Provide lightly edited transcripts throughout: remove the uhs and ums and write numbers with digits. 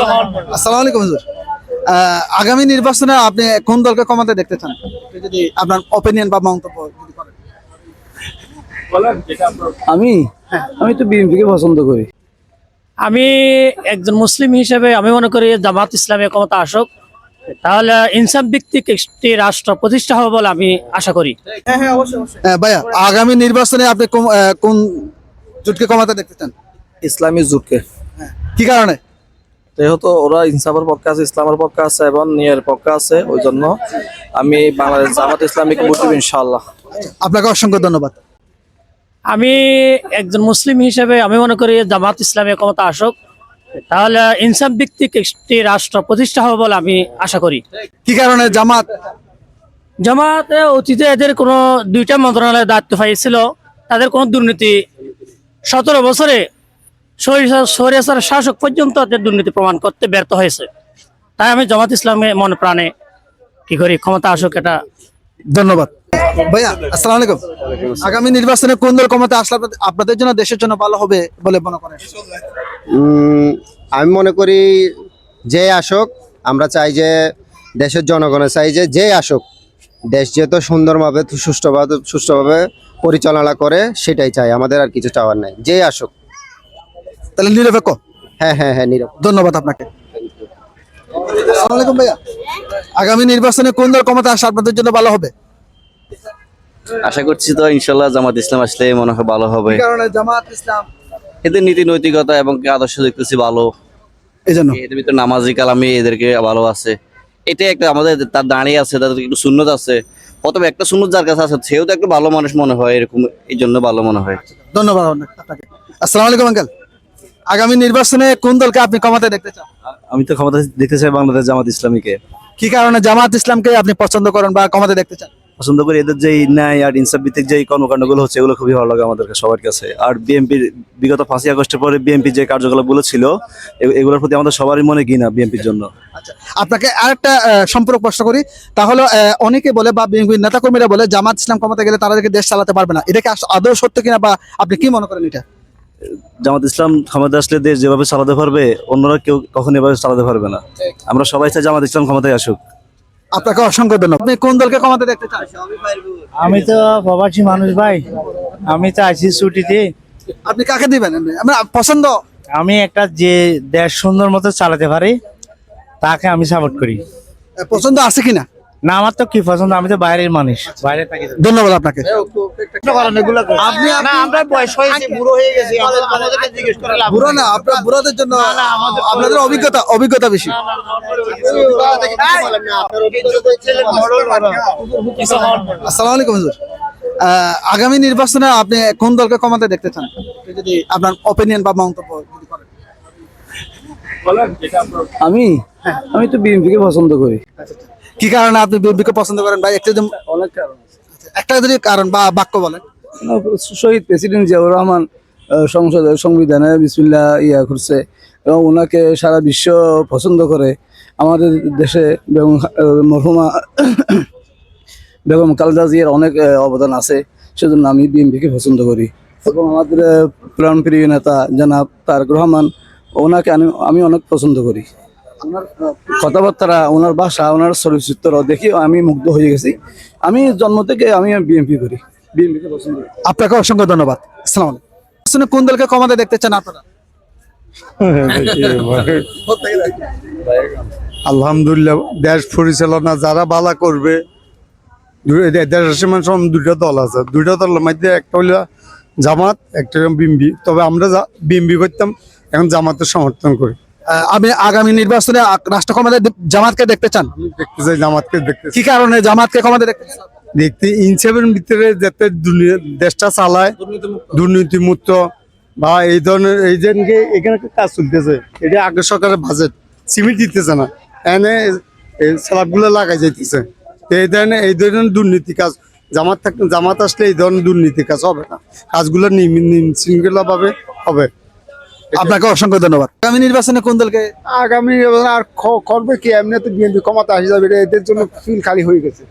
আসসালামু আলাইকুম হুজুর। আগামী নির্বাচনে আপনি কোন দলকে ক্ষমতা দেখতে চান, যদি আপনার অপিনিয়ন বা মন্তব্য যদি করেন। আমি আমি তো বিএনপিকে পছন্দ করি। আমি একজন মুসলিম হিসেবে আমি মনে করি জামাত ইসলামী ক্ষমতা আসুক, তাহলে ইনসাফ ভিত্তিক একটি রাষ্ট্র প্রতিষ্ঠা হবে বলে আমি আশা করি। ভাইয়া, আগামী নির্বাচনে আপনি কোন জোটকে ক্ষমতা দেখতে চান? ইসলামী জোটকে। কি কারণে? যেহেতু ওরা ইনসাফের পক্ষে আছে, ইসলামের পক্ষে আছে এবং নিয়ের পক্ষে আছে, ওই জন্য আমি বাংলাদেশ জামাত ইসলামীকে ভোট দেব ইনশাআল্লাহ। আপনাকে অসংখ্য ধন্যবাদ। আমি একজন মুসলিম হিসেবে আমি মনে করি জামাত ইসলামী ক্ষমতা আসুক, তাহলে ইনসাফ ভিত্তিক একটি রাষ্ট্র প্রতিষ্ঠা হবে বলে আমি আশা করি। কি কারণে জামাত অতীতে এদের কোনো দুইটা মন্ত্রণালয়ের দায়িত্ব পাইছিল, তাদের কোনো দুর্নীতি 17 বছরে স্বৈরাচার শাসক পর্যন্ত তাদের দুর্নীতি প্রমাণ করতে ব্যর্থ হয়েছে। তাই আমি জামাত ইসলামে মনে প্রাণে কি করি, ক্ষমতা আসুক এটা। ধন্যবাদ ভাইয়া। আসসালামু আলাইকুম। আগামী নির্বাচনে কোন দল ক্ষমতা আসলে আপনাদের জন্য, দেশের জন্য ভালো হবে বলে মনে করেন? আমি মনে করি যে আসুক, আমরা চাই যে দেশের জনগণের চাই যে আসুক, দেশ যেহেতু সুন্দরভাবে সুষ্ঠুভাবে পরিচালনা করে সেটাই চাই, আমাদের আর কিছু চাওয়ার নাই, যে আসুক। তাহলে নিরপেক্ষ। হ্যাঁ নিরপেক্ষ। ধন্যবাদ আপনাকে। আসসালামু আলাইকুম ভাইয়া, আগামী নির্বাচনে কোন দল ক্ষমতা আসলে আপনাদের জন্য ভালো হবে? আশা করছি তো ইনশাল্লাহ জামাত ইসলাম আসলে মনে হয় ভালো হবে। কি কারণে জামাত ইসলাম? এদের নীতি নৈতিকতা এবং আদর্শ দেখতেছি ভালো, এই জন্য। এদের ভিতরে নামাজি কালামি এদেরকে ভালো আছে। এটাই একটা আমাদের তার দাঁড়িয়ে আছে, তাদের একটু সুন্নত আছে, প্রথমে একটা সুন্নত যার কাছে আছে সেও তো একটা ভালো মানুষ মনে হয়, এরকম এই জন্য ভালো মনে হয়। ধন্যবাদ আপনাকে। আসসালামু আলাইকুম আঙ্কেল, আগামী নির্বাচনে কোন দলকে আপনি ক্ষমতায় দেখতে চান? আমি তো ক্ষমতা দেখতে চাই বাংলাদেশ জামাত ইসলামীকে। কি কারণে জামাত ইসলামকে আপনি পছন্দ করেন বা ক্ষমতায় দেখতে চান? পছন্দ করি, এদের যে ন্যায় আর ইনসাফ ভিত্তিক যে কর্মকাণ্ডগুলো হচ্ছে এগুলো খুবই ভালো লাগে আমাদের সবার কাছে। আর বিএনপির বিগত 5ই আগস্টের পরে বিএনপি যে কার্যকলাপগুলো ছিল এগুলোর প্রতি আমাদের সবারই মনে ঘৃণা বিএনপির জন্য। আচ্ছা, আপনাকে আরেকটা সম্পর্ক প্রশ্ন করি, তাহলে অনেকে বলে বা বিএনপির নেতাকর্মীরা বলে জামাত ইসলাম ক্ষমতা গেলে তাদেরকে দেশ চালাতে পারবে না, এটা কি আদৌ সত্য কিনা বা আপনি কি মনে করেন এটা? জামাত ইসলাম ক্ষমতা আসলে দেশ যেভাবে চালাতে পারবে অন্যরা কেউ কখনো এভাবে চালাতে পারবে না। আমরা সবাই চাই জামাত ইসলাম ক্ষমতায় আসুক। আপনাকে অসংখ্য ধন্যবাদ। আপনি কোন দলকে ক্ষমতা দেখতে চান? আমি তো প্রবাসী মানুষ ভাই, আমি তো আছি ছুটিতে। আপনি কাকে দিবেন? আমার পছন্দ, আমি একটা যে দেশ সুন্দর মতো চালাতে পারি তাকে আমি সাপোর্ট করি। পছন্দ আছে কিনা? না, আমার তো কি পছন্দ, আমি তো বাইরের মানুষ, বাইরে থাকি। ধন্যবাদ আপনাকে। আমরা বয়স হয়েছে, বুড়ো হয়ে গেছি, আমাদেরকে জিজ্ঞেস করে লাভ বুড়ো না, আপনার বুড়োদের জন্য আপনাদের অভিজ্ঞতা বেশি। আসসালামু আলাইকুম হুজুর, আগামী নির্বাচনে আপনি কোন দলকে ক্ষমতায় দেখতে চান, যদি আপনার অপিনিয়ন বা মন্তব্য যদি করেন। আমি তো বিএনপিকে পছন্দ করি। কি কারণে আপনি বিএনপিকে পছন্দ করেন ভাই? অনেক কারণ, একটা যদি কারণ বা বাক্য বলেন। শহীদ প্রেসিডেন্ট জিয়াউর রহমান সংবিধানে বিসমিল্লাহ করছে এবং ওনাকে সারা বিশ্ব পছন্দ করে। আমাদের দেশে মরহুমা বেগম খালেদা জিয়ার অনেক অবদান আছে, সেজন্য আমি বিএনপিকে পছন্দ করি। এবং আমাদের প্রাণপ্রিয় নেতা জনাব তারেক রহমান, ওনাকে আমি অনেক পছন্দ করি। ওনার কথাবার্তা, ওনার ভাষা, ওনার চলচ্চিত্র দেখি আমি মুগ্ধ হয়ে গেছি। আমি জন্ম থেকে আমি বিএনপিকে পছন্দ করি। আপনাকে অসংখ্য ধন্যবাদ। আসসালামু আলাইকুম। কোন দলকে ক্ষমতা দেখতে চান আপনারা? আলহামদুলিল্লাহ, দেশ পরিচালনা যারা ভালো করবে, দেশের মানুষ দুইটা দল আছে, দুইটা দলের মধ্যে একটা হলো জামাত, একটা বিএনপি। তবে আমরা বিএনপি করতাম, এখন জামাতের সমর্থন করি। আমি আগামী নির্বাচনে রাষ্ট্র ক্ষমতায় জামাতকে দেখতে চান? দেখতে চাই জামাতকে দেখতে। কি কারণে জামাতকে ক্ষমতা দেখতে চান? দেখতে ইনসাফের ভিতরে যাতে দেশটা চালায়, দুর্নীতি মুক্ত বা এই ধরনের, এই যে এখানে কাজ চলতেছে, এটা আগে সরকারের বাজেট সিমেন্ট দিতেছে না, এনে স্ল্যাবগুলো লাগাই যাইতেছে। এই ধরনের দুর্নীতি কাজ জামাত আসলে এই ধরনের দুর্নীতি কাজ হবে না, কাজগুলো শৃঙ্খলা ভাবে হবে। আপনাকে অসংখ্য ধন্যবাদ। আগামী নির্বাচনে কোন দলকে? আগামী আর করবে কি, এমনি তো বিএনপি ক্ষমতা আসে যাবে, এদের জন্য ফিল খালি হয়ে গেছে।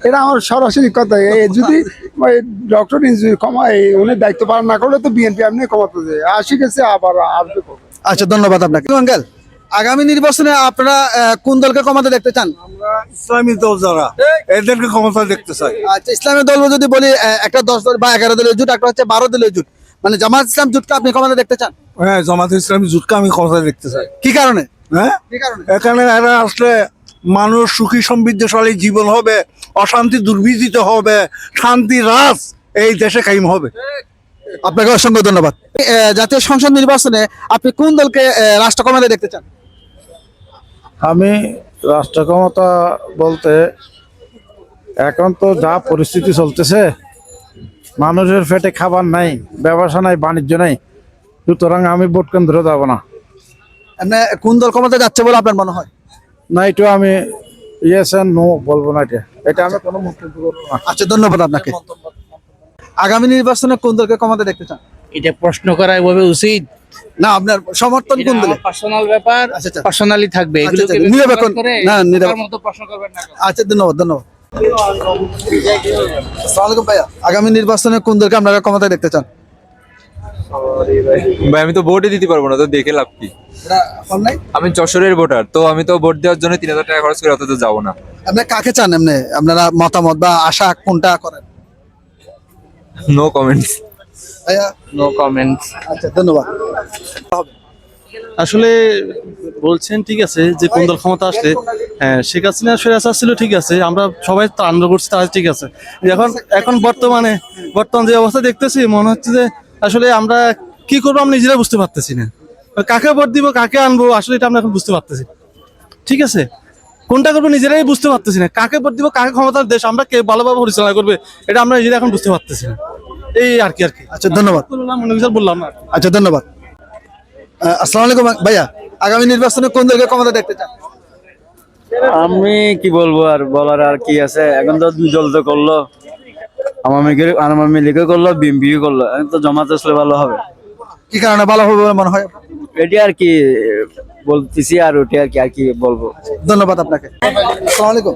এটা আমার সরাসরি কথা। যদি ডক্টর উনি দায়িত্ব পালন না করলে তো বিএনপি এমনি ক্ষমতা আসি গেছে, আবার আসবে। আচ্ছা, ধন্যবাদ আপনাকে। আঙ্কেল, আগামী নির্বাচনে আপনারা কোন দলকে ক্ষমতা দেখতে চান? ইসলামী দল যারা এদেরকে ক্ষমতা দেখতে চাই। আচ্ছা, ইসলামের দল যদি বলি একটা 10 দল বা 11 দলীয় জোট, একটা হচ্ছে 12 দলীয় জোট, মানে জামাত ইসলাম জোটকে আপনি ক্ষমতা দেখতে চান? হ্যাঁ, জামাত ইসলামী জোটকে আমি ক্ষমতা দেখতে চাই। কি কারণে? হ্যাঁ, কি কারণে? এখানে এরা আসলে মানুষ সুখী সমৃদ্ধশালী জীবন হবে, অশান্তি দুর্বিদিত হবে, শান্তি রাজ এই দেশে কায়েম হবে। আপনাকে অসংখ্য ধন্যবাদ। জাতীয় সংসদ নির্বাচনে আপনি কোন দলকে রাষ্ট্র ক্ষমতায় দেখতে চান? আমি রাষ্ট্র ক্ষমতা বলতে এখন তো যা পরিস্থিতি চলতেছে, মানুষের পেটে খাবার নাই, ব্যবসা নাই, বাণিজ্য নাই, সুতরাং আমি ভোট কেন্দ্রে যাব না। আপনি কোন দল ক্ষমতায় যাচ্ছে বলে আপনার মনে হয়? না, এটা আমি ইয়েস এন্ড নো বলবো না, এটা আমি কোনো মন্তব্য করবো না। আচ্ছা, ধন্যবাদ আপনাকে। আগামী নির্বাচনে কোন দলকে ক্ষমতা দেখতে চান? এটা প্রশ্ন করা এভাবে উচিত? না, আপনার সমর্থন কোন দলে? পার্সোনাল ব্যাপার, আচ্ছা, আচ্ছা। পার্সোনালি থাকবে আচ্ছা, এগুলো আচ্ছা, নিরপেক্ষ। না, নিরপেক্ষ। মতো প্রশ্ন করবেন না। আচ্ছা, ধন্যবাদ ধন্যবাদ। আসসালামু আলাইকুম ভাইয়া, আগামী নির্বাচনে কোন দলকে আপনারা ক্ষমতায় দেখতে চান? ভাই আমি তো ভোটই দিতে পারবো না, তো দেখে লাভ কি? এটা ফল নাই? আমি যশোরের ভোটার, তো আমি তো ভোট দেওয়ার জন্য 3000 টাকা খরচ করে অত তো যাবো না। আপনি কাকে চান? এমনি আপনারা মতামত বা আশা কোনটা করেন? No comments. ভাইয়া, নো কমেন্টস। আচ্ছা, ধন্যবাদ। আসলে বলছেন ঠিক আছে যে কোন দল ক্ষমতা আসলে, হ্যাঁ, শেখ হাসিনা স্বৈরাচার ছিল, ঠিক আছে, আমরা সবাই তো আনন্দ করছি, তারা ঠিক আছে। এখন এখন বর্তমান যে অবস্থা দেখতেছি, মনে হচ্ছে যে আসলে আমরা কি করবো আমরা নিজেরা বুঝতে পারতেছি না। কাকে ভোট দিব, কাকে আনবো, আসলে এটা আমরা এখন বুঝতে পারতেছি না। ঠিক আছে, কোনটা করবো নিজেরাই বুঝতে পারতেছি না। কাকে ভোট দিব, কাকে ক্ষমতার দেশ আমরা কে ভালোভাবে পরিচালনা করবে, এটা আমরা নিজেরা এখন বুঝতে পারতেছি না। এই আর কি। আচ্ছা, ধন্যবাদ। বললাম, মনে কিছু বললাম না। আচ্ছা, ধন্যবাদ। আসসালামু আলাইকুম ভাইয়া, আগামী নির্বাচনে কোন দলকে ক্ষমতা দেখতে চান? আমি কি বলবো, আর বলার আর কি আছে? এখন তো দুই দল তো করলো, আওয়ামী লীগও করলো, বিএনপিও করলো, এখন তো জামাত আসলে ভালো হবে। কি কারণে ভালো হবে বলে মনে হয়? এটি আর কি বলতেছি, আর ওটি আর কি বলবো। ধন্যবাদ আপনাকে। আসসালামু আলাইকুম,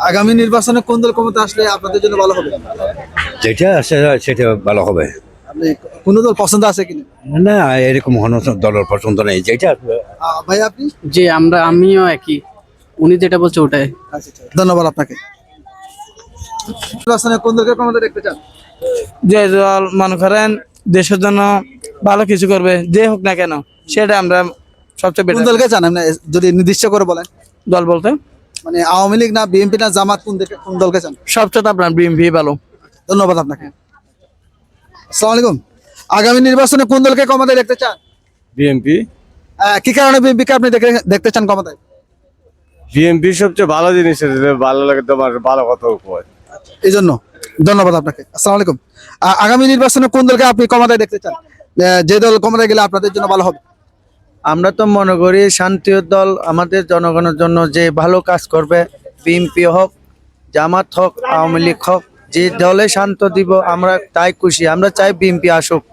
আগামী নির্বাচনে কোন দল ক্ষমতা আসলে আপনাদের জন্য ভালো হবে? যেটা আছে সেটা ভালো হবে। আপনি কোন দল পছন্দ আছে কিনা? না, এরকম কোনো দলের পছন্দ নেই, যেটা ভাই আপনি? জি, আমিও একই, উনি যেটা বলছে ওটাই। আচ্ছা, ধন্যবাদ আপনাকে। নির্বাচনে কোন দলকে ক্ষমতা দেখতে চান? যে দল মনে করেন দেশের জন্য ভালো কিছু করবে, যে হোক না কেন, সেটা আমরা সবচেয়ে কোন বেটার দলকে চান আপনি যদি নির্দিষ্ট করে বলেন? দল বলতে মানে আওয়ামী লীগ না বিএনপি না জামাত, কোন দলকে চান? সবচেয়ে আপনার বিএনপি ভালো। ধন্যবাদ আপনাকে। আসসালামু আলাইকুম, আগামী নির্বাচনে কোন দলকে ক্ষমতায় দেখতে চান? বিএনপি। কি কারণে বিএনপি কে আপনি দেখতে চান ক্ষমতায়? বিএনপি সবচেয়ে ভালো জিনিস, ভালো লাগে তোমার ভালো কথা উপর, এই জন্য। ধন্যবাদ আপনাকে। আসসালামু আলাইকুম, আগামী নির্বাচনে কোন দলকে আপনি ক্ষমতায় দেখতে চান? যে দল ক্ষমতায় গেলে আপনাদের জন্য ভালো হবে? আমরা তো মনে করি শান্তির দল আমাদের জনগণের জন্য যে ভালো কাজ করবে, বিএনপি হোক, জামাত হোক, আওয়ামী লীগ হোক, যে দলে শান্ত দিব আমরা তাই খুশি। আমরা চাই বিএনপি আসুক।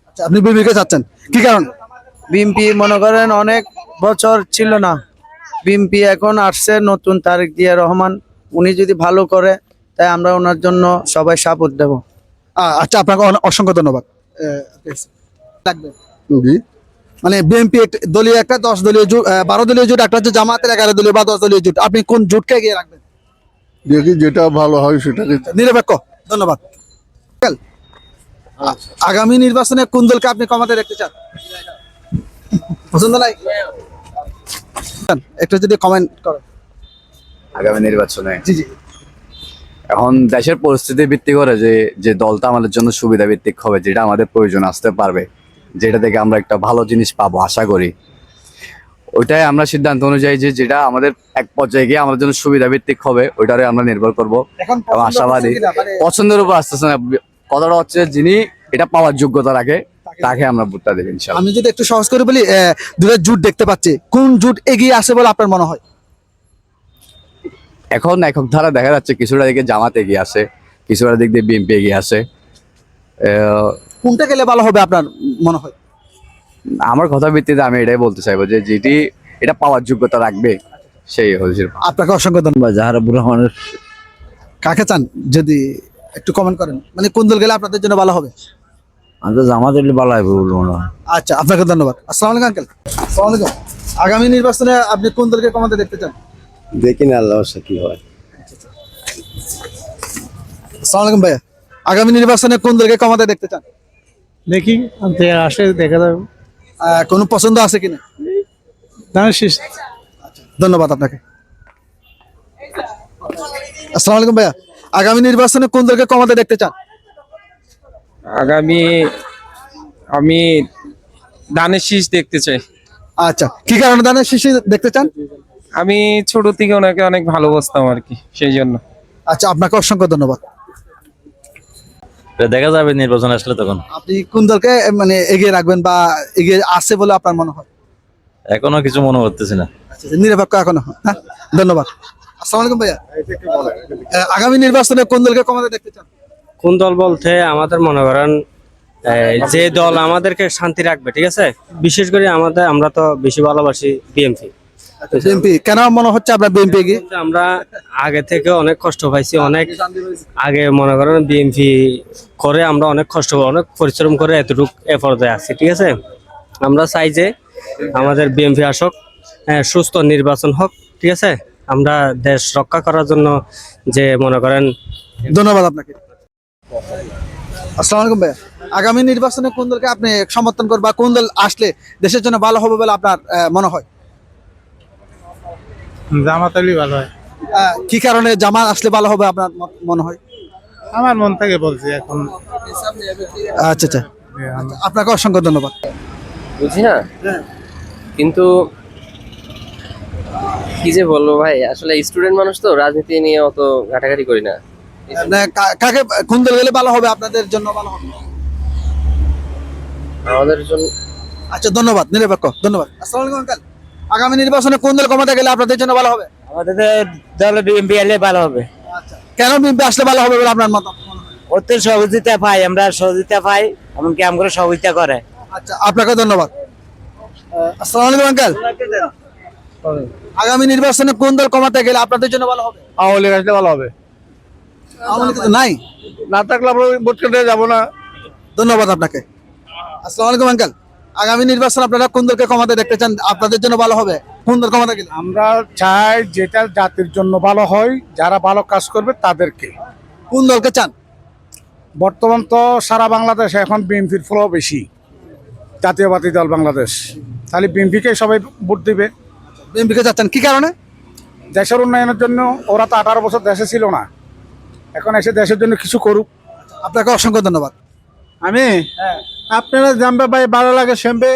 আচ্ছা, আপনি বিএনপিকে চাচ্ছেন, কি কারণ? বিএনপি মনে করেন অনেক বছর ছিল না, বিএনপি এখন আসছে নতুন তারেক জিয়া রহমান, উনি যদি ভালো করে তাই আমরা ওনার জন্য সবাই সাপোর্ট দেব। আচ্ছা, আপনাকে অসংখ্য ধন্যবাদ। লাগবে মানে বিএনপি দলীয় একটা 10 দলীয় জোট, 12 দলীয় জোট, একটা হচ্ছে জামাতের 11 দলীয় বা 10 দলীয় জোট, আপনি কোন জোটকে এগিয়ে রাখবেন? দেখি যেটা ভালো হয় সেটাকে। নিরপেক্ষ। ধন্যবাদ। আগামী নির্বাচনে কোন দলকে আপনি ক্ষমতায় দেখতে চান? পছন্দ নাই? একটু যদি কমেন্ট করেন। আগামী নির্বাচনে জি জি। এখন দেশের পরিস্থিতি ভিত্তি করে যে দলটা আমাদের জন্য সুবিধা ভিত্তিক হবে, যেটা আমাদের প্রয়োজন আসতে পারবে, যেটা থেকে আমরা একটা ভালো জিনিস পাবো আশা করি, ওইটাই আমরা সিদ্ধান্ত অনুযায়ী যেটা আমাদের এক পর্যায়ে গিয়ে আমাদের জন্য সুবিধা ভিত্তিক হবে, ওইটারে আমরা নির্ভর করবো এখন এবং আশাবাদী। পছন্দের উপর আসতেছে না, কথাটা হচ্ছে যিনি এটা পাওয়ার যোগ্যতা রাখে তাকে আমরা ভোটটা দেবো ইনশাআল্লাহ। আমি যদি একটু সহজ করে বলি, দুটো জোট দেখতে পাচ্ছি, কোন জোট এগিয়ে আসে বলে আপনার মনে হয়? এখন একক ধারা দেখা যাচ্ছে কিছুটা দিকে জামাত এগিয়ে আসে, কিছুটা দিক দিয়ে বিএনপি এগিয়ে আসে। কোনটা গেলে ভালো হবে আপনার মনে হয়? আমার কথা ভিত্তিতে আমি এটাই বলতে চাইবো যে যেটি এটা পাওয়ার যোগ্যতা রাখবে সেই হচ্ছে। আপনাকে অসংখ্য ধন্যবাদ। জাহারাবুর রহমানের কাকে চান যদি একটু কমেন্ট করেন, মানে কোন দল গেলে আপনাদের জন্য ভালো হবে? আমি তো জামাত ভালো হবে বলবো না। আচ্ছা, আপনাকে ধন্যবাদ। আসসালামু আলাইকুম আঙ্কেল। আসসালামু আলাইকুম। আগামী নির্বাচনে আপনি কোন দলকে ক্ষমতা দেখতে চান? দেখি না আল্লাহ কি হয়। আসসালামু আলাইকুম ভাইয়া, আগামী নির্বাচনে কোন দলকে ক্ষমতা দেখতে চান? দেখি আসে দেখা যাবে। কোনো পছন্দ আছে কিনা? ধন্যবাদ আপনাকে। আসসালামু আলাইকুম ভাইয়া, আগামী নির্বাচনে কোন দলকে ক্ষমতা দেখতে চান? আমি ধানের শীষ দেখতে চাই। আচ্ছা, কি কারণে ধানের শীষ দেখতে চান? আমি ছোট থেকে ওনাকে অনেক ভালোবাসতাম আর কি, সেই জন্য। আচ্ছা, আপনাকে অসংখ্য ধন্যবাদ। দেখা যাবে নির্বাচন আসলে তখন। আপনি কোন দলকে মানে এগিয়ে রাখবেন বা এগিয়ে আছে বলে আপনার মনে হয়? এখনো কিছু মনে করতেছি না। আচ্ছা, নিরপেক্ষ এখনো। হ্যাঁ, ধন্যবাদ। আসসালামু আলাইকুম ভাইয়া, আগামী নির্বাচনে কোন দলকে ক্ষমতা দেখতে চান? কোন দল বলতে আমাদের মনে করেন যে দল আমাদেরকে শান্তি রাখবে, ঠিক আছে, বিশেষ করে আমরা তো বেশি ভালোবাসি বিএনপি। বিএনপি কেন মনে হচ্ছে আপনার বিএনপি এগিয়ে? আমরা আগে থেকে অনেক কষ্ট পাইছি, অনেক আগে মনে করেন বিএনপি করে আমরা অনেক কষ্ট অনেক পরিশ্রম করে এতটুকু এ পর্যায়ে আছি, ঠিক আছে। আমরা চাই যে আমাদের বিএনপি আসক, সুস্থ নির্বাচন হোক, ঠিক আছে। আমরা দেশ রক্ষা করার জন্য যে মনে করেন। ধন্যবাদ আপনাকে। আসসালামু আলাইকুম ভাইয়া, আগামী নির্বাচনে কোন দলকে আপনি সমর্থন করবেন বা কোন দল আসলে দেশের জন্য ভালো হবে বলে আপনার মনে হয়? জামাত আলী ভালো হয়, কি কারণে জামাত আসলে ভালো হবে আপনার মনে হয়? আমার মন থেকে বলছি এখন। আচ্ছা আচ্ছা, আপনাকে অসংখ্য ধন্যবাদ। বুঝি না, কিন্তু কি যে বলবো ভাই, আসলে স্টুডেন্ট মানুষ তো রাজনীতি নিয়ে অত ঘাটাঘাটি করি না। কাকে কোন দল গেলে ভালো হবে আপনাদের জন্য ভালো হবে? আমাদের জন্য। আচ্ছা, ধন্যবাদ, নিরপেক্ষ, ধন্যবাদ। আসসালামু আলাইকুম আঙ্কেল, আগামী নির্বাচনে কোন দল ক্ষমতা গেলে আপনাদের জন্য ভালো হবে? আমাদের দলে বিএনপি এলে ভালো হবে। আচ্ছা, কেন বিএনপি আসলে ভালো হবে বলে আপনার মত? ওতে সহযোগিতা পাই, আমরা সহযোগিতা পাই, এমনকি আমরা সহযোগিতা করে। আচ্ছা, আপনাকে ধন্যবাদ। আসসালামু আলাইকুম আঙ্কেল, আগামী নির্বাচনে কোন দল ক্ষমতা গেলে আপনাদের জন্য ভালো হবে? আওয়ামী লীগ আসলে ভালো হবে। আওয়ামী লীগ তো নাই, না থাকলে আমরা ভোট কেটে যাবো না। ধন্যবাদ আপনাকে। আসসালামু আলাইকুম আঙ্কেল, আগামী নির্বাচন আপনারা কোন দলকে ক্ষমতা দেখতে চান? আপনাদের জন্য ভালো হবে কোন দল ক্ষমতা গেলে? আমরা চাই যেটা জাতির জন্য ভালো হয়, যারা ভালো কাজ করবে তাদেরকে। কোন দলকে চান? বর্তমান তো সারা বাংলাদেশ এখন বিএনপির ফলো বেশি, জাতীয়বাদী দল বাংলাদেশ, তাহলে বিএনপিকে সবাই ভোট দিবে। বিএনপিকে চাচ্ছেন কি কারণে? দেশের উন্নয়নের জন্য। ওরা তো 18 বছর দেশে ছিল না, এখন এসে দেশের জন্য কিছু করুক। আপনাকে অসংখ্য ধন্যবাদ। আমি আপনারা জানবে ভাই, ভালো লাগে সেমবে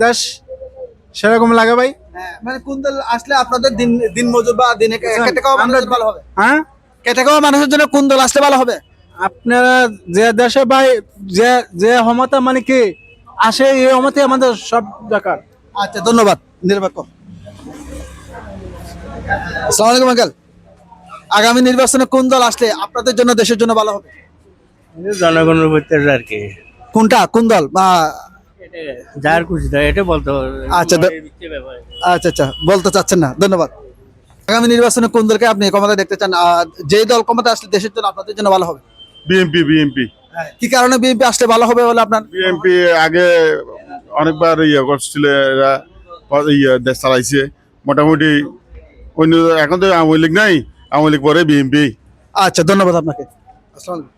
দেশ সেরকম লাগে ভাই। মানে কোন দল আসলে আপনাদের দিন মজুর বা দিনে খেটে খাওয়া মানুষের ভালো হবে? হ্যাঁ, খেটে খাওয়া মানুষের জন্য কোন দল আসলে ভালো হবে? আপনারা যে দেশে ভাই যে যে ক্ষমতা মানে কি আসে, এই ক্ষমতা আমাদের সব দরকার। আচ্ছা, ধন্যবাদ, নিরপেক্ষ। আসসালামু আলাইকুম আঙ্কেল, আগামী নির্বাচনে কোন দল আসলে আপনাদের জন্য দেশের জন্য ভালো হবে? জনগণের উপর আর কি, কোনটা কোন দল বা যার খুশি দেয় এটা বলতে হবে। আচ্ছা, আচ্ছা আচ্ছা, বলতে চাচ্ছেন না, ধন্যবাদ। আগামী নির্বাচনে কোন দলকে আপনি ক্ষমতা দেখতে চান? যে দল ক্ষমতা আসলে দেশের জন্য আপনাদের জন্য ভালো হবে? বিএনপি কি কারণে বিএনপি আসলে ভালো হবে বলে আপনার? বিএনপি আগে অনেকবার করছিল, এরা দেশ চালাইছে মোটামুটি। অন্য এখন তো আওয়ামী লীগ নাই, আওয়ামী লীগ পরে বিএনপি। আচ্ছা, ধন্যবাদ আপনাকে। আসসালামু আলাইকুম,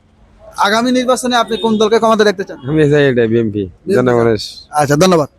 আগামী নির্বাচনে আপনি কোন দলকে ক্ষমতা দেখতে চান? আমি চাই এটা বিএনপি, জনগণের। আচ্ছা, ধন্যবাদ।